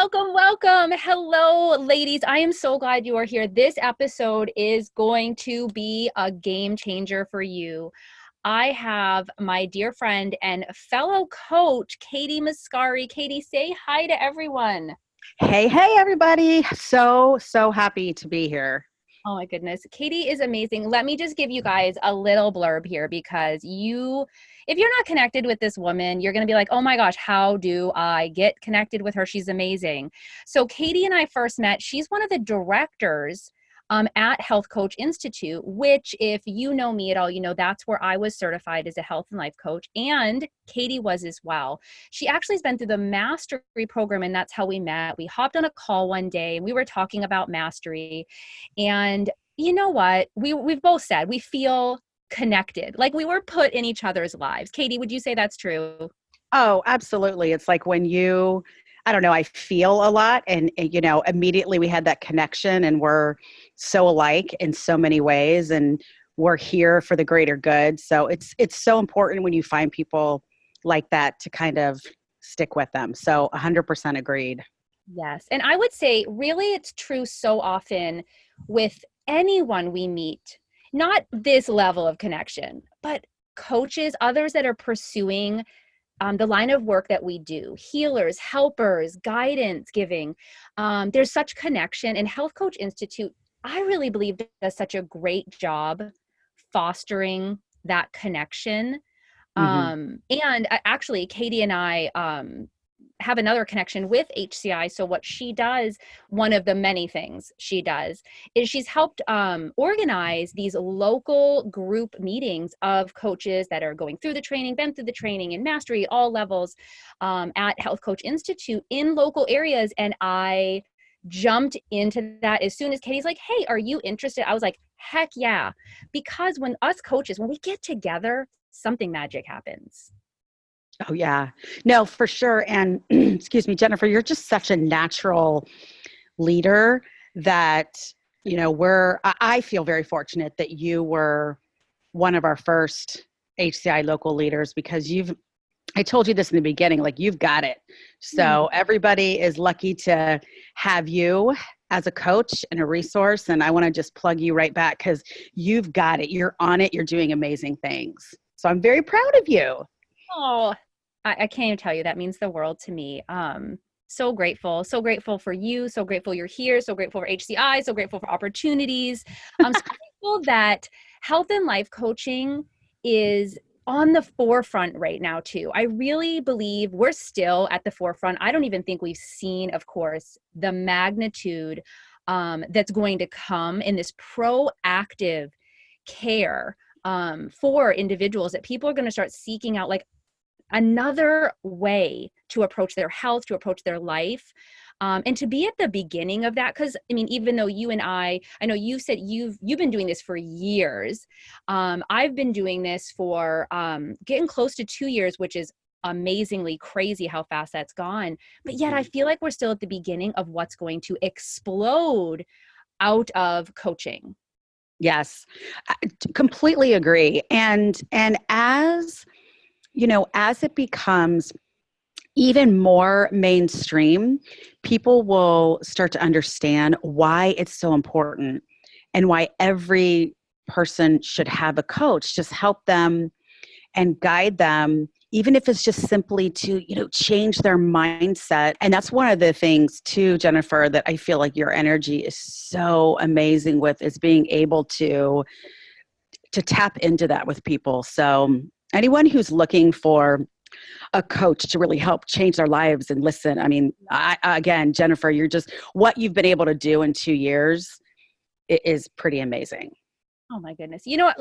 Welcome, welcome. Hello, ladies. I am so glad you are here. This episode is going to be a game changer for you. I have my dear friend and fellow coach, Kati Mascari. Kati, say hi to everyone. Hey, everybody. So happy to be here. Oh my goodness. Kati is amazing. Let me just give you guys a little blurb here because if you're not connected with this woman, you're going to be like, oh my gosh, how do I get connected with her? She's amazing. So Kati and I first met. She's one of the directors at Health Coach Institute, which if you know me at all, you know that's where I was certified as a health and life coach. And Kati was as well. She actually has been through the mastery program, and that's how we met. We hopped on a call one day and we were talking about mastery. And you know what? We've both said we feel connected, like we were put in each other's lives. Kati, would you say that's true? Oh, absolutely. It's like when I don't know, I feel a lot and immediately we had that connection and we're so alike in so many ways and we're here for the greater good. So it's so important when you find people like that to kind of stick with them. So 100% agreed. Yes. And I would say really it's true so often with anyone we meet, not this level of connection, but coaches, others that are pursuing the line of work that we do, healers, helpers, guidance giving. There's such connection, and Health Coach Institute, I really believe, does such a great job fostering that connection. Hmm. Actually, Kati and I have another connection with HCI. So what she does, one of the many things she does, is she's helped organize these local group meetings of coaches that are going through the training, been through the training and mastery, all levels at Health Coach Institute in local areas. And I jumped into that as soon as Katie's like, hey, are you interested? I was like, heck yeah. Because when us coaches, when we get together, something magic happens. Oh, yeah. No, for sure. And excuse me, Jennifer, you're just such a natural leader that, I feel very fortunate that you were one of our first HCI local leaders because I told you this in the beginning, like you've got it. So everybody is lucky to have you as a coach and a resource. And I want to just plug you right back because you've got it. You're on it. You're doing amazing things. So I'm very proud of you. Oh, I can't even tell you. That means the world to me. So grateful for you. So grateful you're here. So grateful for HCI. So grateful for opportunities. I'm so grateful that health and life coaching is on the forefront right now too. I really believe we're still at the forefront. I don't even think we've seen, of course, the magnitude that's going to come in this proactive care for individuals, that people are going to start seeking out like another way to approach their health, to approach their life, and to be at the beginning of that. Because I mean, even though you and I know you said you've been doing this for years. I've been doing this for getting close to 2 years, which is amazingly crazy how fast that's gone. But yet I feel like we're still at the beginning of what's going to explode out of coaching. Yes, I completely agree. And as it becomes even more mainstream, people will start to understand why it's so important and why every person should have a coach, just help them and guide them, even if it's just simply to, change their mindset. And that's one of the things too, Jennifer, that I feel like your energy is so amazing with, is being able to tap into that with people. So anyone who's looking for a coach to really help change their lives and listen, I mean, again, Jennifer, what you've been able to do in 2 years is pretty amazing. Oh my goodness. You know what?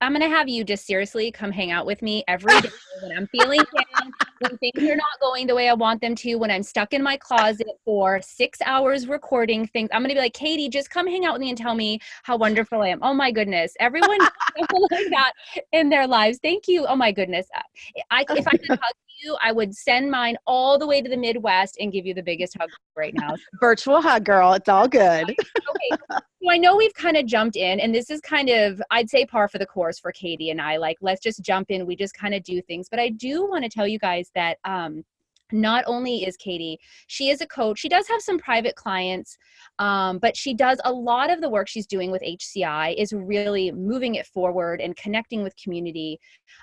I'm going to have you just seriously come hang out with me every day when I'm feeling down, when things are not going the way I want them to, when I'm stuck in my closet for 6 hours recording things. I'm going to be like, Kati, just come hang out with me and tell me how wonderful I am. Oh my goodness. Everyone like that in their lives. Thank you. Oh my goodness. If I could hug you, I would send mine all the way to the Midwest and give you the biggest hug right now. Virtual hug, girl. It's all good. Okay. So I know we've kind of jumped in, and this is kind of, I'd say, par for the course for Kati and I. Like, let's just jump in. We just kind of do things. But I do want to tell you guys that not only is Kati, she is a coach. She does have some private clients, but she does a lot of the work she's doing with HCI is really moving it forward and connecting with community.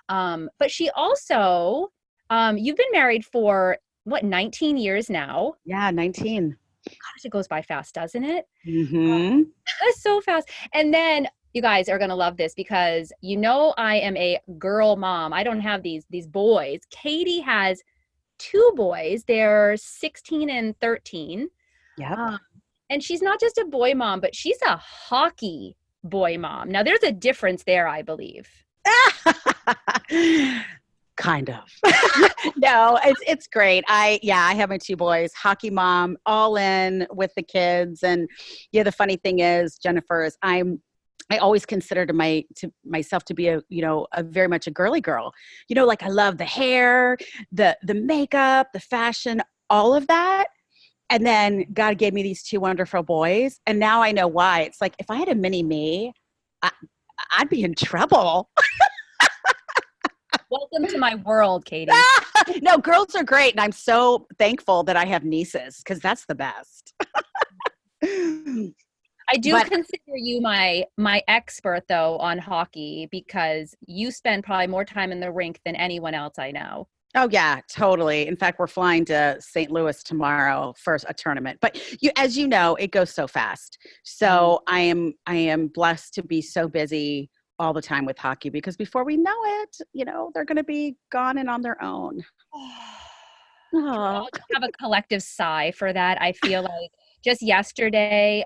But she also, you've been married for what, 19 years now? Yeah, 19. Gosh, it goes by fast, doesn't it? Mm-hmm. That's so fast. And then you guys are going to love this because I am a girl mom. I don't have these boys. Kati has two boys. They're 16 and 13. Yep. Um, and she's not just a boy mom, but she's a hockey boy mom. Now, there's a difference there, I believe. Kind of. No, it's great. I have my two boys, hockey mom, all in with the kids. And yeah, the funny thing is, Jennifer, is I always consider myself to be a very much a girly girl. Like I love the hair, the makeup, the fashion, all of that. And then God gave me these two wonderful boys. And now I know why. It's like, if I had a mini me, I'd be in trouble. Welcome to my world, Kati. No, girls are great. And I'm so thankful that I have nieces because that's the best. I do consider you my expert, though, on hockey because you spend probably more time in the rink than anyone else I know. Oh, yeah, totally. In fact, we're flying to St. Louis tomorrow for a tournament. But as you know, it goes so fast. So I am blessed to be so busy all the time with hockey because before we know it, they're going to be gone and on their own. We all just have a collective sigh for that. I feel like just yesterday,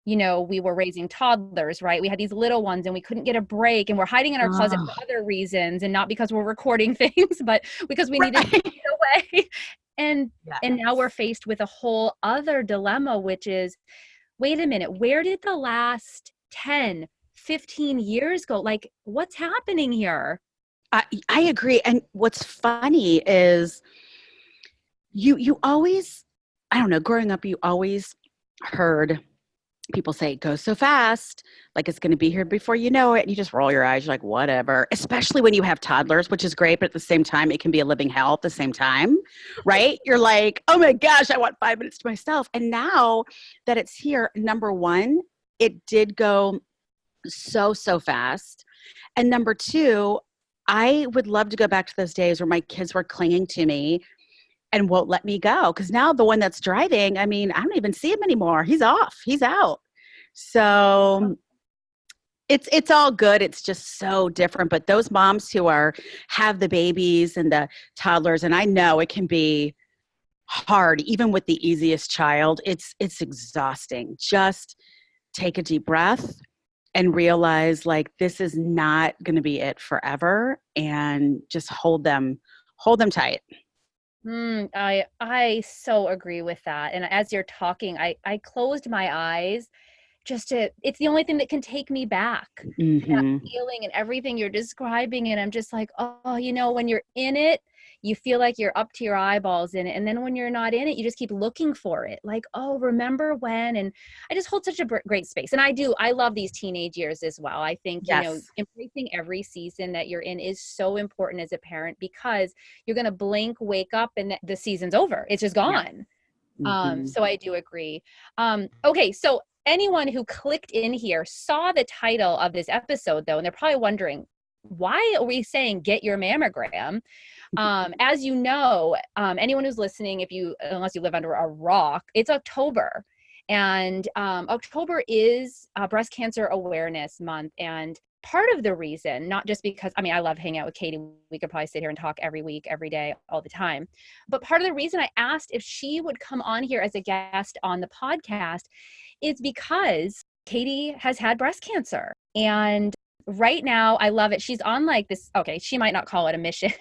we were raising toddlers, right? We had these little ones and we couldn't get a break and we're hiding in our closet for other reasons and not because we're recording things, but because we needed to get away. And now we're faced with a whole other dilemma, which is, wait a minute, where did the last 10, 15 years go? Like, what's happening here? I agree. And what's funny is you always, I don't know, growing up, you always heard people say it goes so fast, like it's going to be here before you know it. And you just roll your eyes, you're like, whatever, especially when you have toddlers, which is great. But at the same time, it can be a living hell at the same time, right? You're like, oh my gosh, I want 5 minutes to myself. And now that it's here, number one, it did go so fast. And number two, I would love to go back to those days where my kids were clinging to me and won't let me go. Because now the one that's driving, I don't even see him anymore. He's off. He's out. So it's all good. It's just so different. But those moms who have the babies and the toddlers, and I know it can be hard, even with the easiest child. It's exhausting. Just take a deep breath and realize like this is not going to be it forever, and just hold them tight. I so agree with that. And as you're talking, I closed my eyes it's the only thing that can take me back. Mm-hmm. That feeling and everything you're describing. And I'm just like, when you're in it, you feel like you're up to your eyeballs in it. And then when you're not in it, you just keep looking for it. Like, oh, remember when? And I just hold such a great space. And I love these teenage years as well. I think, embracing every season that you're in is so important as a parent because you're going to blink, wake up, and the season's over. It's just gone. Yeah. Mm-hmm. So I do agree. Okay. So anyone who clicked in here saw the title of this episode though, and they're probably wondering, why are we saying get your mammogram? As you know, anyone who's listening, unless you live under a rock, it's October. And October is Breast Cancer Awareness Month. And part of the reason, not just because, I love hanging out with Kati. We could probably sit here and talk every week, every day, all the time. But part of the reason I asked if she would come on here as a guest on the podcast is because Kati has had breast cancer. And right now, I love it. She's on like this, okay, she might not call it a mission,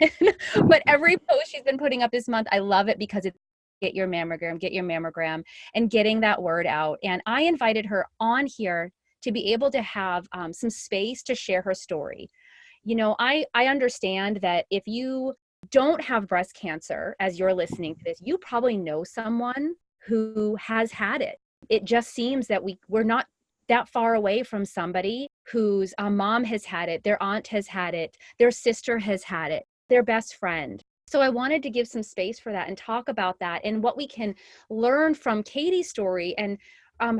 but every post she's been putting up this month, I love it because it's get your mammogram, and getting that word out. And I invited her on here to be able to have some space to share her story. I understand that if you don't have breast cancer, as you're listening to this, you probably know someone who has had it. It just seems that we're not that far away from somebody whose mom has had it, their aunt has had it, their sister has had it, their best friend. So I wanted to give some space for that and talk about that and what we can learn from Katie's story and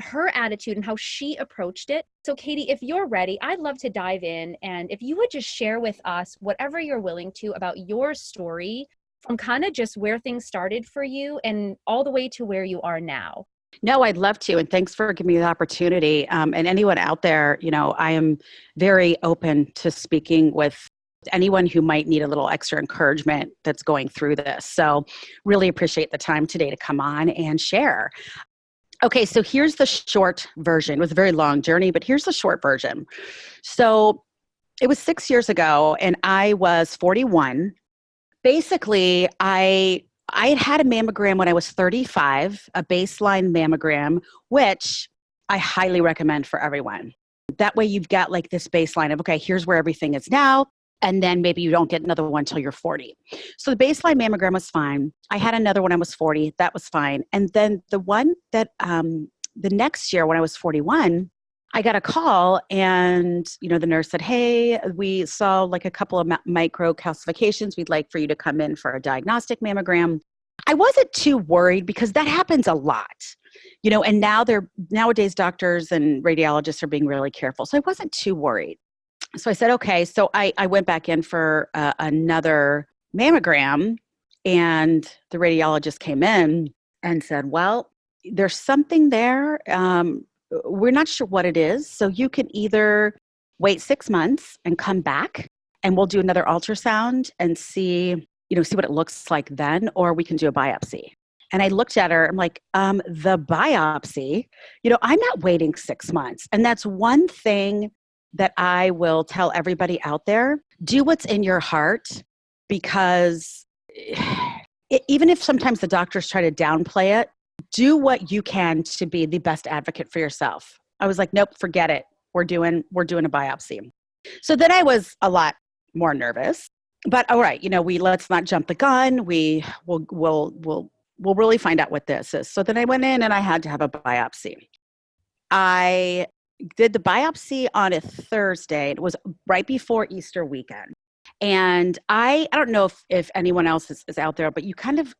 her attitude and how she approached it. So Katie, if you're ready, I'd love to dive in. And if you would just share with us whatever you're willing to about your story from kind of just where things started for you and all the way to where you are now. No, I'd love to. And thanks for giving me the opportunity. And anyone out there, I am very open to speaking with anyone who might need a little extra encouragement that's going through this. So really appreciate the time today to come on and share. Okay, so here's the short version. It was a very long journey, but here's the short version. So it was 6 years ago and I was 41. Basically, I had had a mammogram when I was 35, a baseline mammogram, which I highly recommend for everyone. That way you've got like this baseline of, okay, here's where everything is now. And then maybe you don't get another one until you're 40. So the baseline mammogram was fine. I had another when I was 40. That was fine. And then the one that the next year when I was 41, I got a call and, the nurse said, hey, we saw like a couple of micro calcifications. We'd like for you to come in for a diagnostic mammogram. I wasn't too worried because that happens a lot, and nowadays doctors and radiologists are being really careful. So I wasn't too worried. So I said, okay. So I went back in for another mammogram and the radiologist came in and said, well, there's something there. We're not sure what it is. So you can either wait 6 months and come back and we'll do another ultrasound and see what it looks like then, or we can do a biopsy. And I looked at her, I'm like, the biopsy, I'm not waiting 6 months. And that's one thing that I will tell everybody out there. Do what's in your heart, because even if sometimes the doctors try to downplay it, do what you can to be the best advocate for yourself. I was like, nope, forget it. We're doing a biopsy. So then I was a lot more nervous, but all right, let's not jump the gun. We'll really find out what this is. So then I went in and I had to have a biopsy. I did the biopsy on a Thursday. It was right before Easter weekend. And I don't know if anyone else is out there, but you kind of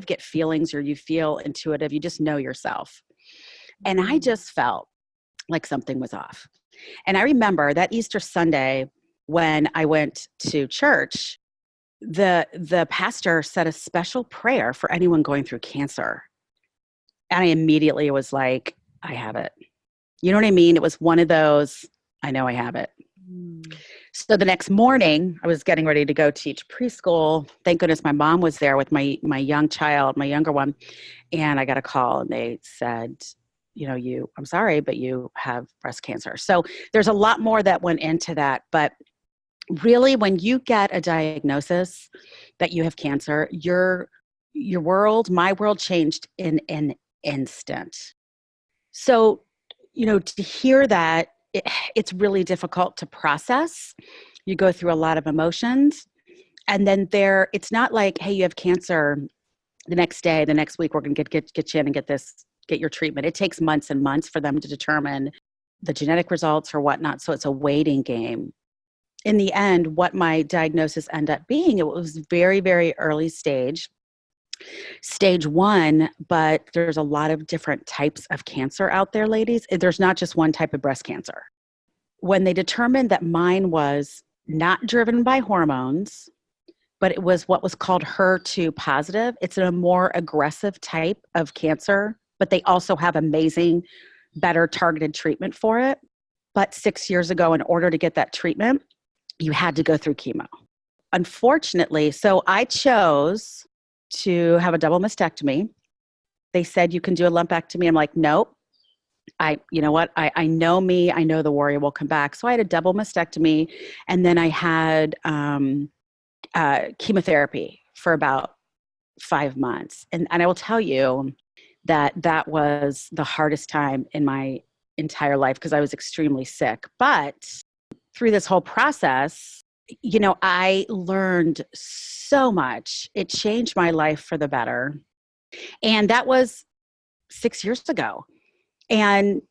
get feelings, or you feel intuitive. You just know yourself. And I just felt like something was off. And I remember that Easter Sunday when I went to church, the pastor said a special prayer for anyone going through cancer. And I immediately was like, I have it. You know what I mean? It was one of those, I know I have it. So the next morning, I was getting ready to go teach preschool. Thank goodness my mom was there with my young child, my younger one. And I got a call and they said, I'm sorry, but you have breast cancer. So there's a lot more that went into that. But really, when you get a diagnosis that you have cancer, my world changed in an instant. So, to hear that, it's really difficult to process. You go through a lot of emotions. And then it's not like, hey, you have cancer the next day, the next week, we're going to get you in and get your treatment. It takes months and months for them to determine the genetic results or whatnot. So it's a waiting game. In the end, what my diagnosis ended up being, it was very, very early stage 1, but there's a lot of different types of cancer out there, ladies. There's not just one type of breast cancer. When they determined that mine was not driven by hormones, but it was what was called HER2 positive, it's a more aggressive type of cancer, but they also have amazing, better targeted treatment for it. But 6 years ago, in order to get that treatment, you had to go through chemo. Unfortunately, so I chose to have a double mastectomy. They said you can do a lumpectomy. I'm like, nope. You know what? I know me. I know the warrior will come back. So I had a double mastectomy, and then I had chemotherapy for about 5 months. And I will tell you that was the hardest time in my entire life because I was extremely sick. But through this whole process, I learned so much. It changed my life for the better. And that was 6 years ago. And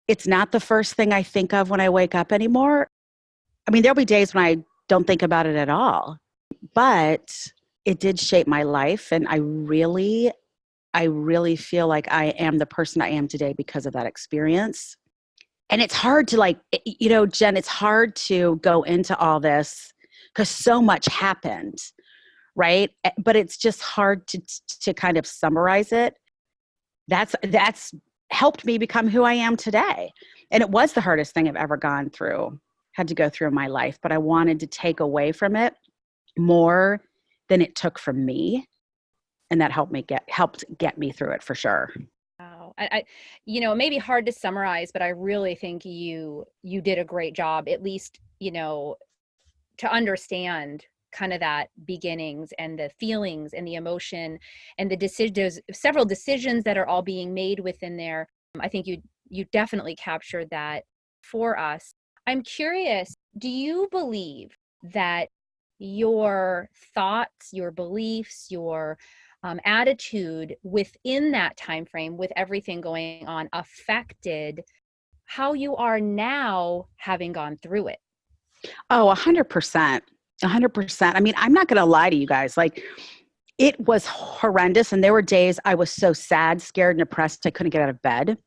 it's not the first thing I think of when I wake up anymore. I mean, there'll be days when I don't think about it at all. But it did shape my life. And I really feel like I am the person I am today because of that experience. And it's hard to Jen, it's hard to go into all this because so much happened, right? But it's just hard to kind of summarize it. That's helped me become who I am today. And it was the hardest thing I've ever had to go through in my life, but I wanted to take away from it more than it took from me. And that helped get me through it for sure. Wow. It may be hard to summarize, but I really think you did a great job, at least, to understand kind of that beginnings and the feelings and the emotion and the decisions, several decisions that are all being made within there. I think you definitely captured that for us. I'm curious, do you believe that your thoughts, your beliefs, your attitude within that time frame with everything going on affected how you are now having gone through it? Oh, 100%. 100%. I mean, I'm not going to lie to you guys. Like, it was horrendous. And there were days I was so sad, scared, and depressed, I couldn't get out of bed.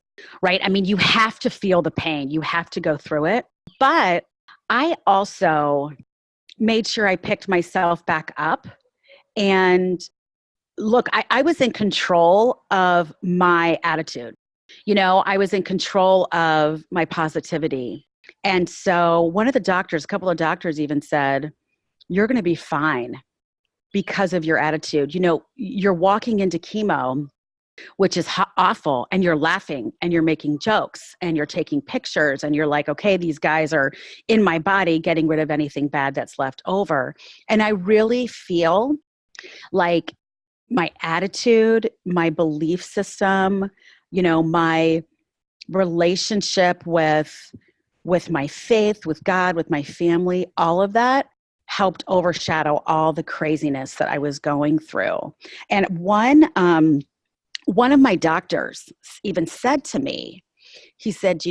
Right. I mean, you have to feel the pain, you have to go through it. But I also made sure I picked myself back up. And look, I was in control of my attitude. I was in control of my positivity. And so a couple of doctors even said, you're going to be fine because of your attitude. You're walking into chemo, which is awful, and you're laughing and you're making jokes and you're taking pictures and you're like, okay, these guys are in my body getting rid of anything bad that's left over. And I really feel like my attitude, my belief system, my relationship with my faith, with God, with my family, all of that helped overshadow all the craziness that I was going through. And one of my doctors even said to me, he said,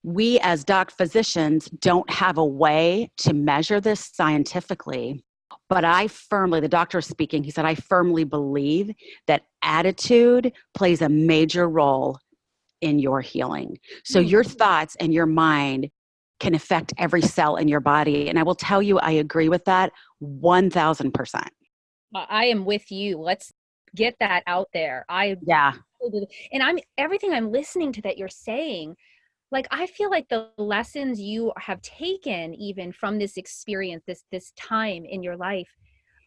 we as physicians don't have a way to measure this scientifically, but the doctor speaking, he said, I firmly believe that attitude plays a major role in your healing. So your thoughts and your mind can affect every cell in your body. And I will tell you, I agree with that 1000%. I am with you. Let's get that out there. Yeah. And everything I'm listening to that you're saying, like, I feel like the lessons you have taken even from this experience, this time in your life,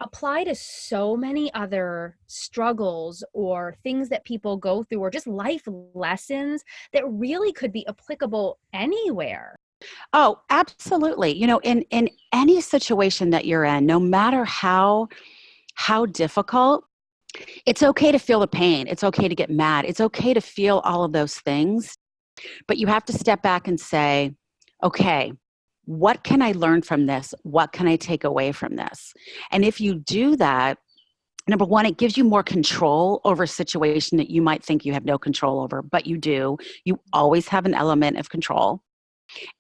apply to so many other struggles or things that people go through, or just life lessons that really could be applicable anywhere. Oh, absolutely. In any situation that you're in, no matter how difficult, it's okay to feel the pain. It's okay to get mad. It's okay to feel all of those things. But you have to step back and say, okay, what can I learn from this? What can I take away from this? And if you do that, number one, it gives you more control over a situation that you might think you have no control over, but you do. You always have an element of control.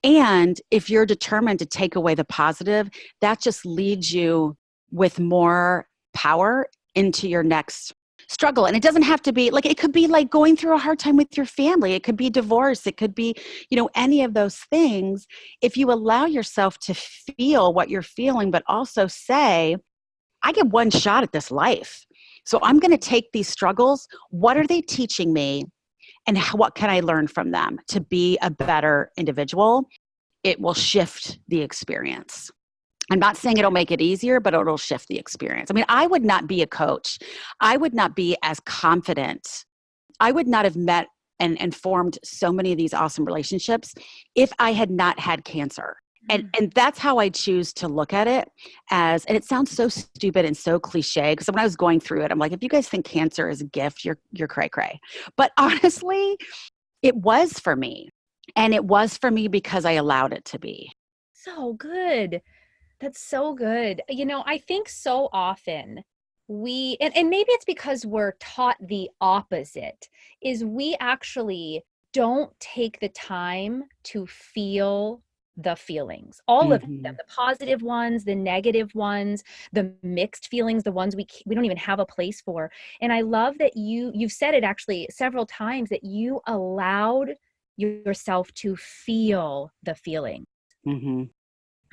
And if you're determined to take away the positive, that just leads you with more power into your next struggle. And it doesn't have to be like, it could be like going through a hard time with your family. It could be divorce. It could be, any of those things. If you allow yourself to feel what you're feeling, but also say, I get one shot at this life. So I'm going to take these struggles. What are they teaching me? And what can I learn from them to be a better individual? It will shift the experience. I'm not saying it'll make it easier, but it'll shift the experience. I mean, I would not be a coach. I would not be as confident. I would not have met and formed so many of these awesome relationships if I had not had cancer. And that's how I choose to look at it and it sounds so stupid and so cliche, because when I was going through it, I'm like, if you guys think cancer is a gift, you're cray cray. But honestly, it was for me. And it was for me because I allowed it to be. So good. That's so good. I think so often and maybe it's because we're taught the opposite, is we actually don't take the time to feel the feelings, all of them, Mm-hmm. the positive ones, the negative ones, the mixed feelings, the ones we don't even have a place for. And I love that you've said it actually several times, that you allowed yourself to feel the feeling. Mm-hmm.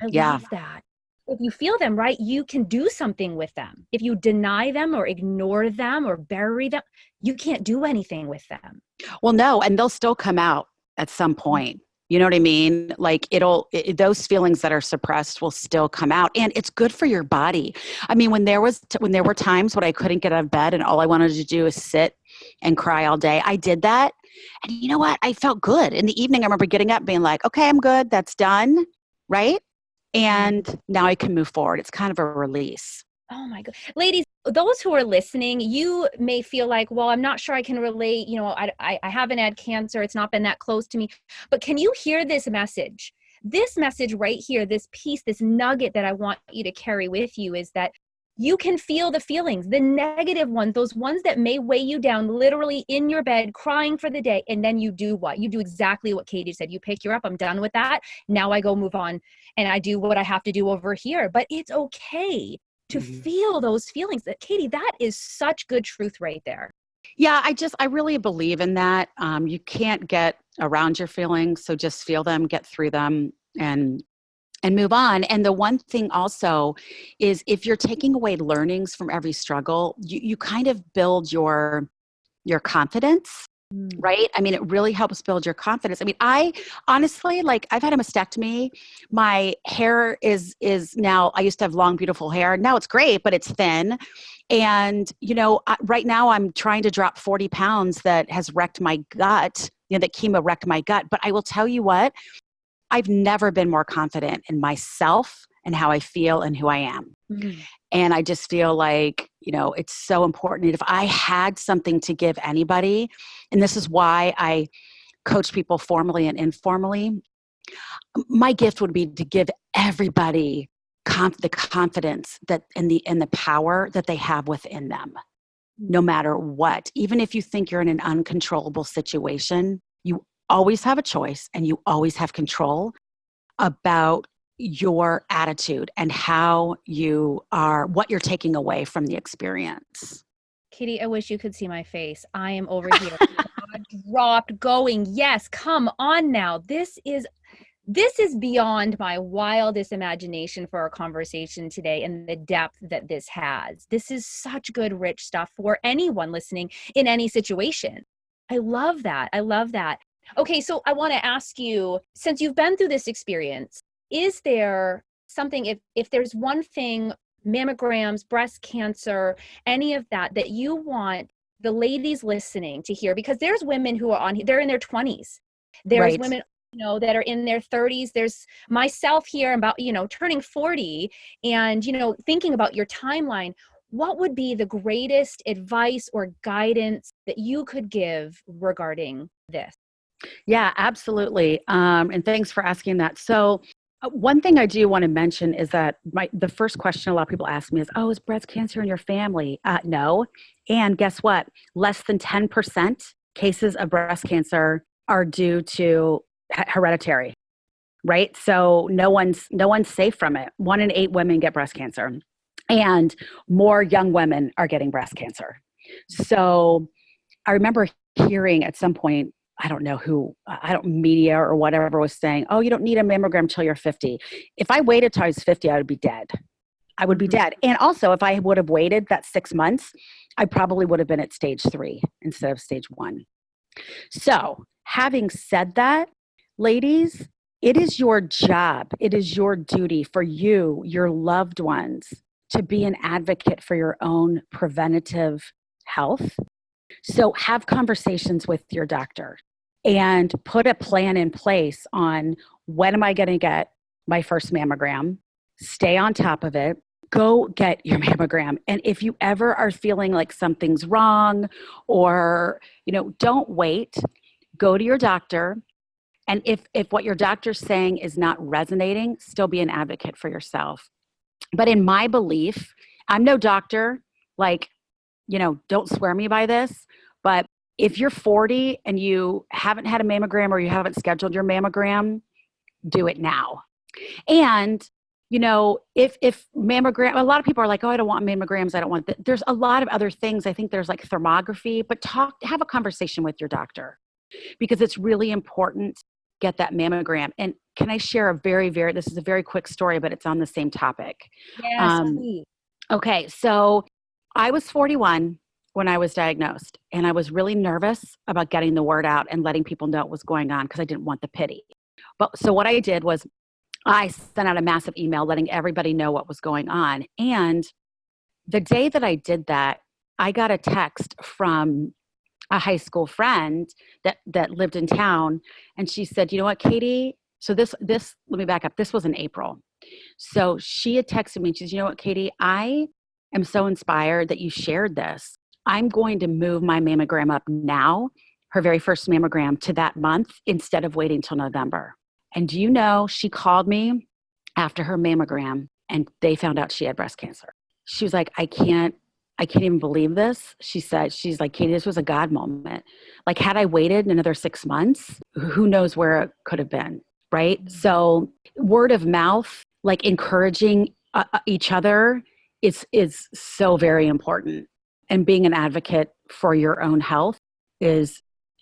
I Yeah. love that. If you feel them, right, you can do something with them. If you deny them or ignore them or bury them, you can't do anything with them. Well, no, and they'll still come out at some point. You know what I mean? Like those feelings that are suppressed will still come out, and it's good for your body. I mean, when there were times when I couldn't get out of bed and all I wanted to do is sit and cry all day, I did that. And you know what? I felt good. In the evening, I remember getting up being like, okay, I'm good. That's done. Right. And now I can move forward. It's kind of a release. Oh my God. Ladies, those who are listening, you may feel like, well, I'm not sure I can relate. You know, I haven't had cancer. It's not been that close to me. But can you hear this message? This message right here, this piece, this nugget that I want you to carry with you is that you can feel the feelings, the negative ones, those ones that may weigh you down, literally in your bed, crying for the day. And then you do what? You do exactly what Katie said. You pick her up. I'm done with that. Now I go move on and I do what I have to do over here. But it's okay to Mhm. feel those feelings. That Katie, that is such good truth right there. Yeah, I really believe in that. You can't get around your feelings, so just feel them, get through them, and move on. And the one thing also is if you're taking away learnings from every struggle, you kind of build your confidence. Mm. Right? I mean, it really helps build your confidence. I mean, I honestly, like, I've had a mastectomy. My hair is now, I used to have long, beautiful hair. Now it's great, but it's thin. And, right now I'm trying to drop 40 pounds that has wrecked my gut, that chemo wrecked my gut. But I will tell you what, I've never been more confident in myself and how I feel and who I am. Mm. And I just feel like, it's so important. If I had something to give anybody, and this is why I coach people formally and informally, my gift would be to give everybody the confidence that and the power that they have within them, no matter what. Even if you think you're in an uncontrollable situation, you always have a choice and you always have control about your attitude and how you are, what you're taking away from the experience. Katie, I wish you could see my face. I am over here, jaw dropped, going, yes, come on now. This is beyond my wildest imagination for our conversation today and the depth that this has. This is such good, rich stuff for anyone listening in any situation. I love that. I love that. Okay, so I want to ask you, since you've been through this experience, is there something, if there's one thing, mammograms, breast cancer, any of that, that you want the ladies listening to hear? Because there's women who are they're in their 20s. There's Right. women that are in their 30s. There's myself here about, turning 40 and, thinking about your timeline. What would be the greatest advice or guidance that you could give regarding this? Yeah, absolutely. And thanks for asking that. So, one thing I do want to mention is that the first question a lot of people ask me is, "Oh, is breast cancer in your family?" No. And guess what? Less than 10% cases of breast cancer are due to hereditary. Right? So no one's safe from it. 1 in 8 women get breast cancer, and more young women are getting breast cancer. So I remember hearing at some point, I don't know who, I don't media or whatever was saying, "Oh, you don't need a mammogram till you're 50." If I waited till I was 50, I would be dead. I would be Mhm. dead. And also, if I would have waited that 6 months, I probably would have been at stage 3 instead of stage 1. So, having said that, ladies, it is your job, it is your duty for you, your loved ones, to be an advocate for your own preventative health. So, have conversations with your doctor and put a plan in place on when am I going to get my first mammogram. Stay on top of it. Go get your mammogram. And if you ever are feeling like something's wrong or, don't wait, go to your doctor. And if what your doctor's saying is not resonating, still be an advocate for yourself. But in my belief, I'm no doctor, like, don't swear me by this, but if you're 40 and you haven't had a mammogram or you haven't scheduled your mammogram, do it now. And if mammogram, a lot of people are like, oh, I don't want mammograms. I don't want that. There's a lot of other things. I think there's like thermography, but have a conversation with your doctor because it's really important to get that mammogram. And can I share this is a very quick story, but it's on the same topic. Yes, Um, please. okay. So I was 41 when I was diagnosed, and I was really nervous about getting the word out and letting people know what was going on because I didn't want the pity. But so what I did was I sent out a massive email letting everybody know what was going on. And the day that I did that, I got a text from a high school friend that lived in town. And she said, you know what, Katie? So this, let me back up. This was in April. So she had texted me. She said, you know what, Katie, I am so inspired that you shared this. I'm going to move my mammogram up now, her very first mammogram, to that month instead of waiting till November. And do you know, she called me after her mammogram and they found out she had breast cancer. She was like, I can't even believe this. She's like, Katie, this was a God moment. Like, had I waited another 6 months, who knows where it could have been, right? So word of mouth, like encouraging each other is so very important. And being an advocate for your own health is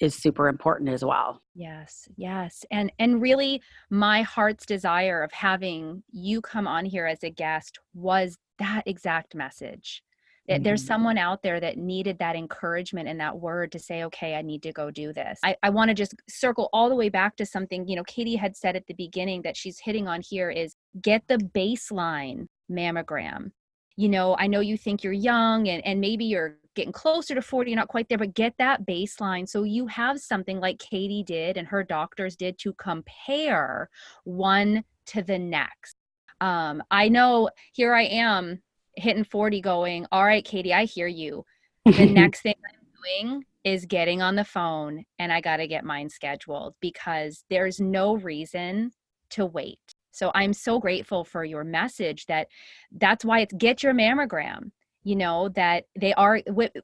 super important as well. Yes, yes. And really my heart's desire of having you come on here as a guest was that exact message. That there's Mhm. someone out there that needed that encouragement and that word to say, okay, I need to go do this. I want to just circle all the way back to something, Katie had said at the beginning that she's hitting on here is get the baseline mammogram. I know you think you're young and maybe you're getting closer to 40, you're not quite there, but get that baseline so you have something like Katie did and her doctors did to compare one to the next. I know here I am hitting 40 going, all right, Katie, I hear you. The next thing I'm doing is getting on the phone and I got to get mine scheduled because there's no reason to wait. So I'm so grateful for your message that's why it's get your mammogram, that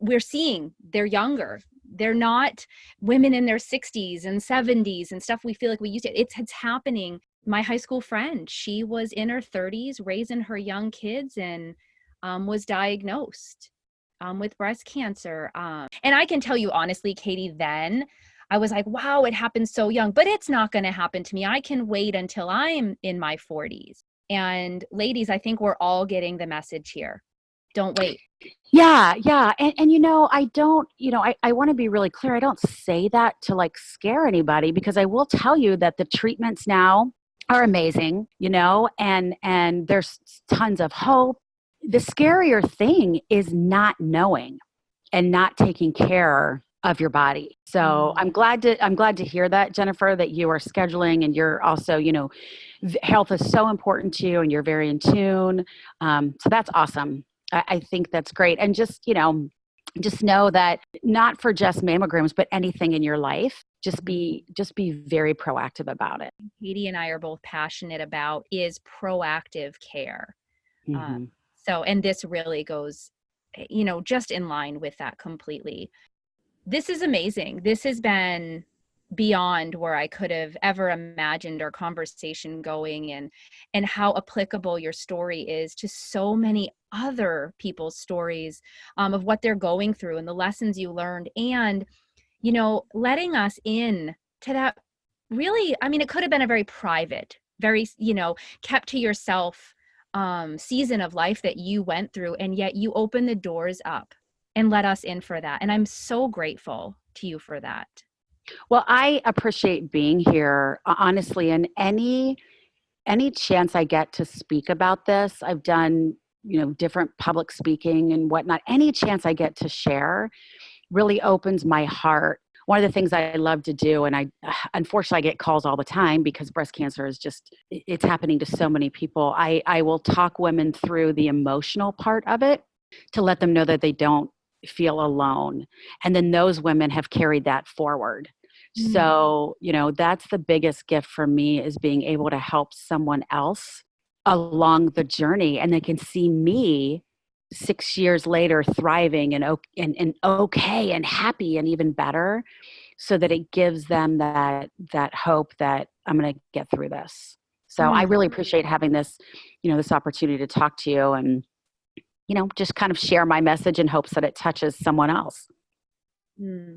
we're seeing they're younger. They're not women in their 60s and 70s and stuff we feel like we used to. It's happening. My high school friend, she was in her 30s raising her young kids and was diagnosed with breast cancer. And I can tell you honestly, Katie, then I was like, wow, it happened so young, but it's not going to happen to me. I can wait until I'm in my 40s. And ladies, I think we're all getting the message here. Don't wait. Yeah, yeah. And I don't, I want to be really clear. I don't say that to like scare anybody because I will tell you that the treatments now are amazing, and there's tons of hope. The scarier thing is not knowing and not taking care of your body. So Mm. I'm glad to hear that, Jennifer, that you are scheduling and you're also, health is so important to you and you're very in tune. So that's awesome. I think that's great. And just know that not for just mammograms, but anything in your life, just be very proactive about it. Katie and I are both passionate about is proactive care. Uh, Mm-hmm. and this really goes, just in line with that completely. This is amazing. This has been beyond where I could have ever imagined our conversation going and how applicable your story is to so many other people's stories of what they're going through and the lessons you learned and letting us in to that really, I mean, it could have been a very private, very, kept to yourself season of life that you went through. And yet you opened the doors up and let us in for that. And I'm so grateful to you for that. Well, I appreciate being here, honestly, and any chance I get to speak about this. I've done, different public speaking and whatnot. Any chance I get to share really opens my heart. One of the things I love to do, and I unfortunately I get calls all the time because breast cancer is it's happening to so many people. I will talk women through the emotional part of it to let them know that they don't feel alone. And then those women have carried that forward. Mm. So, that's the biggest gift for me is being able to help someone else along the journey and they can see me 6 years later thriving and okay and happy and even better so that it gives them that hope that I'm going to get through this. So I Mm, really appreciate having this, this opportunity to talk to you and, just kind of share my message in hopes that it touches someone else.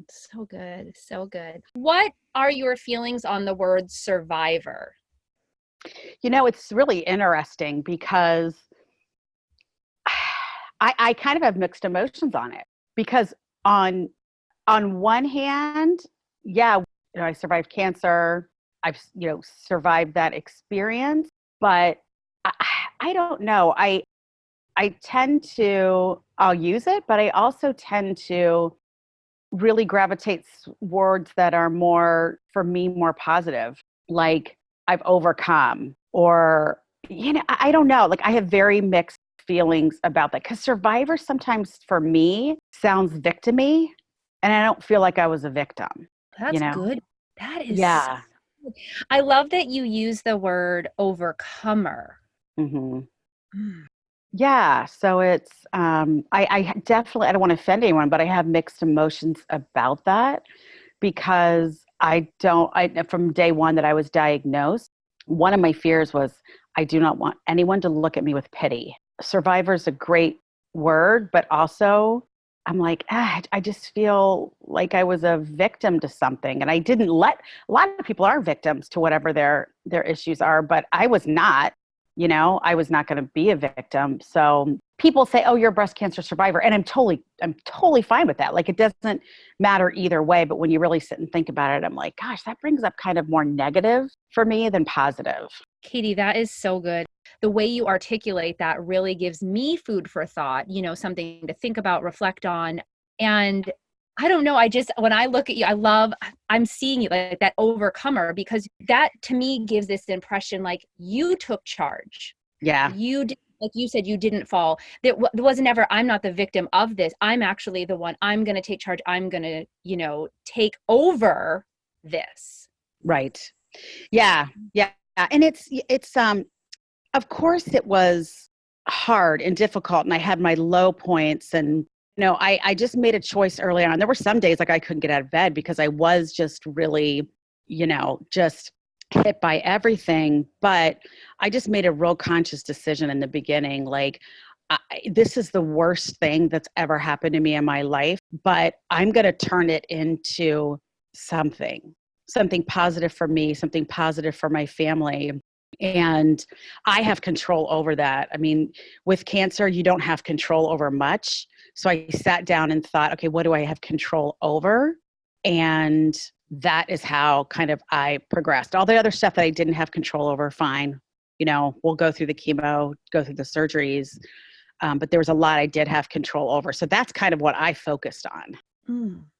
so good. So good. What are your feelings on the word survivor? It's really interesting because I kind of have mixed emotions on it because on one hand, yeah, I survived cancer. I've, survived that experience, but I, I don't know. I tend to, I'll use it, but I also tend to really gravitate towards that are more, for me, more positive. Like I've overcome, or, I don't know. Like I have very mixed feelings about that because survivor sometimes for me sounds victim-y, and I don't feel like I was a victim, you That's know? good. That is, Yeah. I love that you use the word overcomer. Hmm. Mm. Yeah. So it's, I definitely, I don't want to offend anyone, but I have mixed emotions about that because from day one that I was diagnosed, one of my fears was I do not want anyone to look at me with pity. Survivor is a great word, but also I'm like, I just feel like I was a victim to something. And I didn't let, a lot of people are victims to whatever their issues are, but I was not, I was not going to be a victim. So people say, "Oh, you're a breast cancer survivor," and I'm totally fine with that. Like it doesn't matter either way. But when you really sit and think about it, I'm like, gosh, that brings up kind of more negative for me than positive. Katie, that is so good. The way you articulate that really gives me food for thought, something to think about, reflect on. And I don't know, when I look at you, I'm seeing you like that overcomer because that to me gives this impression like you took charge. Yeah. You did, like you said, you didn't fall. There wasn't ever, I'm not the victim of this. I'm actually the one. I'm going to take charge. I'm going to, take over this. Right. Yeah. Yeah. And it's of course it was hard and difficult, and I had my low points, and I just made a choice early on. There were some days like I couldn't get out of bed because I was just really, just hit by everything. But I just made a real conscious decision in the beginning, like this is the worst thing that's ever happened to me in my life, but I'm going to turn it into something positive for me, something positive for my family. And I have control over that. I mean, with cancer, you don't have control over much. So I sat down and thought, okay, what do I have control over? And that is how kind of I progressed. All the other stuff that I didn't have control over, fine. We'll go through the chemo, go through the surgeries. But there was a lot I did have control over. So that's kind of what I focused on.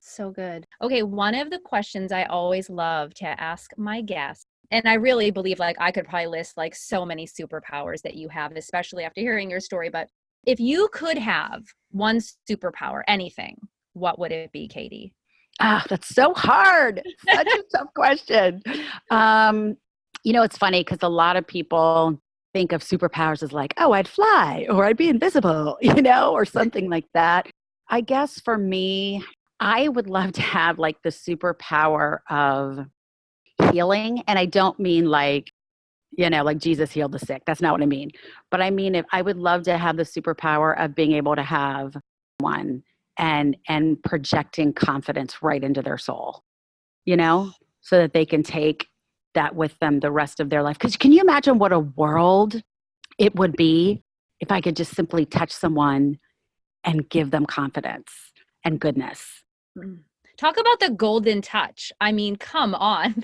So good. Okay, one of the questions I always love to ask my guests, and I really believe like I could probably list like so many superpowers that you have, especially after hearing your story. But if you could have one superpower, anything, what would it be, Katie? That's so hard. Such a tough question. It's funny because a lot of people think of superpowers as like, oh, I'd fly or I'd be invisible, or something like that. I guess for me, I would love to have like the superpower of healing. And I don't mean like, like Jesus healed the sick. That's not what I mean. But I mean, if I would love to have the superpower of being able to have one and projecting confidence right into their soul, so that they can take that with them the rest of their life. Because can you imagine what a world it would be if I could just simply touch someone and give them confidence and goodness? Mm. Talk about the golden touch. I mean, come on.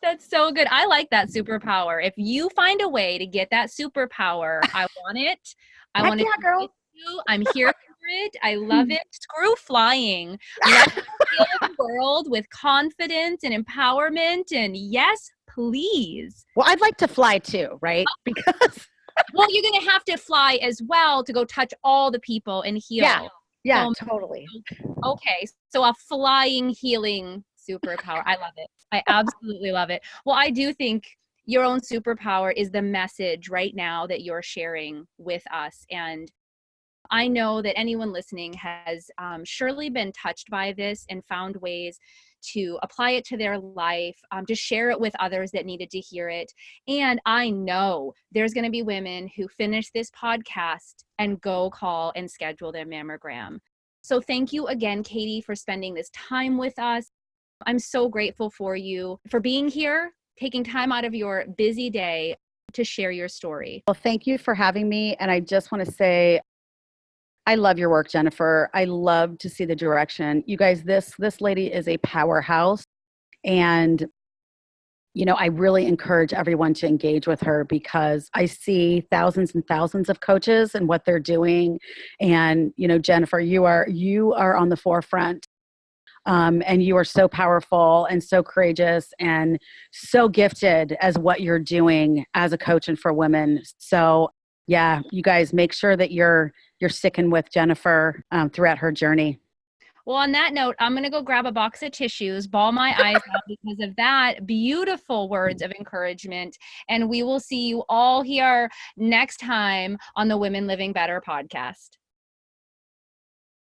That's so good. I like that superpower. If you find a way to get that superpower, I want it. I Heck want to yeah, do it with girl. you. I'm here for it. I love it. Screw flying. Let's fill the world with confidence and empowerment. And yes, please. Well, I'd like to fly too, right? Because Well, you're going to have to fly as well to go touch all the people and yeah, heal. yeah, So totally. okay, so a flying healing superpower. I love it. I absolutely love it. Well, I do think your own superpower is the message right now that you're sharing with us. And I know that anyone listening has surely been touched by this and found ways to apply it to their life, to share it with others that needed to hear it. And I know there's going to be women who finish this podcast and go call and schedule their mammogram. So thank you again, Kati, for spending this time with us. I'm so grateful for you for being here, taking time out of your busy day to share your story. Well, thank you for having me. And I just want to say, I love your work, Jennifer. I love to see the direction. You guys, this lady is a powerhouse. And I really encourage everyone to engage with her because I see thousands and thousands of coaches and what they're doing. And, Jennifer, you are on the forefront. And you are so powerful and so courageous and so gifted as what you're doing as a coach and for women. So yeah, you guys make sure that you're sticking with Jennifer throughout her journey. Well, on that note, I'm going to go grab a box of tissues, bawl my eyes out because of that beautiful words of encouragement. And we will see you all here next time on the Women Living Better podcast.